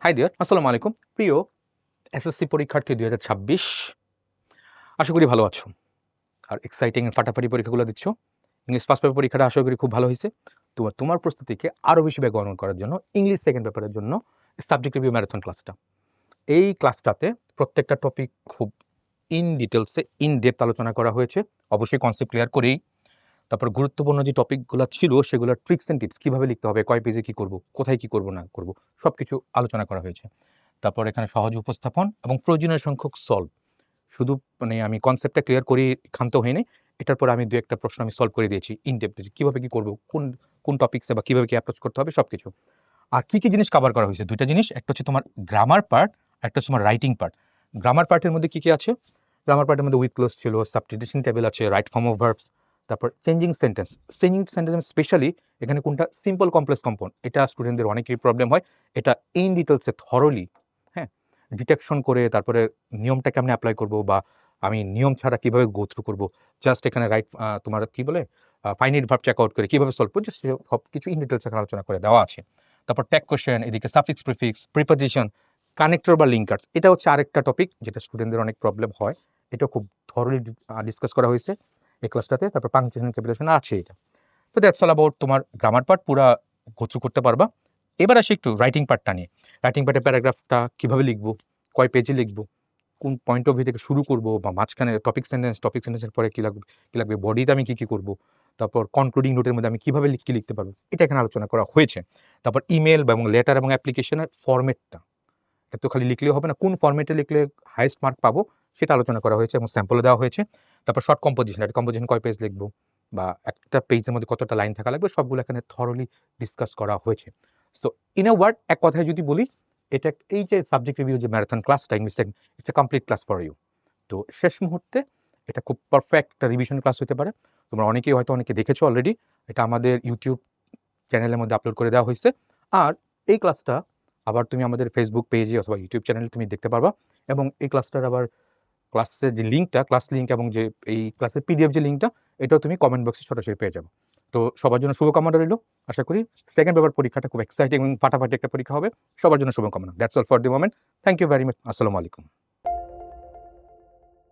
Hi there, আসসালামু আলাইকুম। প্রিয় এসএসসি পরীক্ষার্থী ২০২৬, আশা করি ভালো আছো। আর এক্সাইটিং ফাটাফাটি পরীক্ষাগুলো দিচ্ছ। ইংলিশ ফার্স্ট পেপার পরীক্ষাটা আশা করি খুব ভালো হয়েছে। তোমার প্রস্তুতিকে আরও বেশি বেগবান করার জন্য ইংলিশ সেকেন্ড পেপারের জন্য সাবজেক্ট রিভিউ ম্যারাথন ক্লাসটা। এই ক্লাসটাতে প্রত্যেকটা টপিক খুব ডিটেলসে ডেপথ আলোচনা করা হয়েছে। অবশ্যই কনসেপ্ট ক্লিয়ার করেই। তারপর গুরুত্বপূর্ণ যে টপিকগুলো ছিল সেগুলোর ট্রিক্স অ্যান্ড টিপস কীভাবে লিখতে হবে, কয় পেজে কী করব, কোথায় কী করব না করব, সবকিছু আলোচনা করা হয়েছে। তারপর এখানে সহজ উপস্থাপন এবং প্রয়োজনীয় সংখ্যক সলভ। শুধু আমি কনসেপ্টটা ক্লিয়ার করি ক্ষান্ত হইনি। এটার পর আমি ২-১টা প্রশ্ন আমি সলভ করে দিয়েছি ডেপথ যে কীভাবে কী করব, কোন টপিকসে বা কীভাবে কী অ্যাপ্রোচ করতে হবে সবকিছু। আর কী জিনিস কভার করা হয়েছে? ২ টা জিনিস। একটা হচ্ছে তোমার গ্রামার পার্ট, একটা হচ্ছে তোমার রাইটিং পার্ট। গ্রামার পার্টের মধ্যে কী আছে? গ্রামার পার্টের মধ্যে উইথ ক্লোজ ছিল, সাবস্টিটিউশন টেবল আছে, রাইট ফর্ম অফ ভার্বস, তারপর চেঞ্জিং সেন্টেন্স। স্পেশালি এখানে কোনটা সিম্পল কমপ্লেক্স কম্পাউন্ড, এটা স্টুডেন্টদের অনেকেরই প্রবলেম হয়। এটা ডিটেইলসে থরলি ডিটেকশন করে তারপরে নিয়মটা কেমনে এপ্লাই করব বা আমি নিয়ম ছাড়া কিভাবে গো থ্রু করব। জাস্ট এখানে রাইট তোমার কি বলে ফাইনাইট ভার্ব চেক আউট করে কিভাবে সলভ করব, জাস্ট সবকিছু ডিটেইলস এখানে আলোচনা করে দেওয়া আছে। তারপর ট্যাগ কোয়েশ্চেন, এদিকে সাফিক্স, প্রিফিক্স, প্রিপোজিশন, কানেক্টর বা লিঙ্কার্স। এটা হচ্ছে আরেকটা টপিক যেটা স্টুডেন্টদের অনেক প্রবলেম হয়। এটা খুব থরলি ডিসকাস করা হয়েছে এই ক্লাসটাতে। তারপর পাংচুয়েশন, ক্যাপিটালেশন আছে এটা। তো দ্যাটস অল অ্যাবাউট তোমার গ্রামার পার্ট পুরা গো থ্রু করতে পারবা। এবার আসি একটু রাইটিং পার্টটা নিয়ে। রাইটিং পার্টে প্যারাগ্রাফটা কিভাবে লিখব, কয় পেজে লিখব, কোন পয়েন্ট অফ ভিউ থেকে শুরু করব বা মাঝখানে টপিক সেন্টেন্সের পরে কি লাগবে, বডিতে আমি কি করব, তারপর কনক্লুডিং নোটের মধ্যে আমি কিভাবে লিখতে পারবো, এটা এখানে আলোচনা করা হয়েছে। তারপর ইমেল এবং লেটার এবং অ্যাপ্লিকেশনের ফরম্যাটটা, এটা তো খালি লিখলেই হবে না, কোন ফরম্যাটে লিখলে হাইয়েস্ট মার্ক পাবো সেটা আলোচনা করা হয়েছে এবং স্যাম্পলও দেওয়া হয়েছে। তারপর শর্ট কম্পোজিশন, একটা কম্পোজিশন কয় পেজ লিখবো বা একটা পেজের মধ্যে কতটা লাইন থাকা লাগবে, সবগুলো এখানে থরলি ডিসকাস করা হয়েছে। সো ইন এ ওয়ার্ড, এক কথায় যদি বলি, এই যে সাবজেক্ট রিভিউ যে ম্যারাথন ক্লাসটা English, it's a complete class for you. তো শেষ মুহূর্তে এটা খুব পারফেক্ট একটা রিভিশন ক্লাস হতে পারে। তোমরা অনেকে দেখেছো অলরেডি। এটা আমাদের ইউটিউব চ্যানেলের মধ্যে আপলোড করে দেওয়া হয়েছে। আর এই ক্লাসটা আবার তুমি আমাদের ফেসবুক পেজে অথবা ইউটিউব চ্যানেলে তুমি দেখতে পারবা। এবং এই ক্লাসটার আবার ক্লাসের যে লিঙ্কটা, ক্লাস লিঙ্ক এবং যে এই ক্লাসের পিডিএফ যে লিঙ্কটা, এটাও তুমি কমেন্ট বক্সে সরাসরি পেয়ে যাবে। তো সবার জন্য শুভকামনা রইল। আশা করি সেকেন্ড পেপার পরীক্ষাটা খুব এক্সাইটিং এবং ফাটাফাটি একটা পরীক্ষা হবে। সবার জন্য শুভকামনা। That's all for the moment. Thank you very much. আসসালামু আলাইকুম।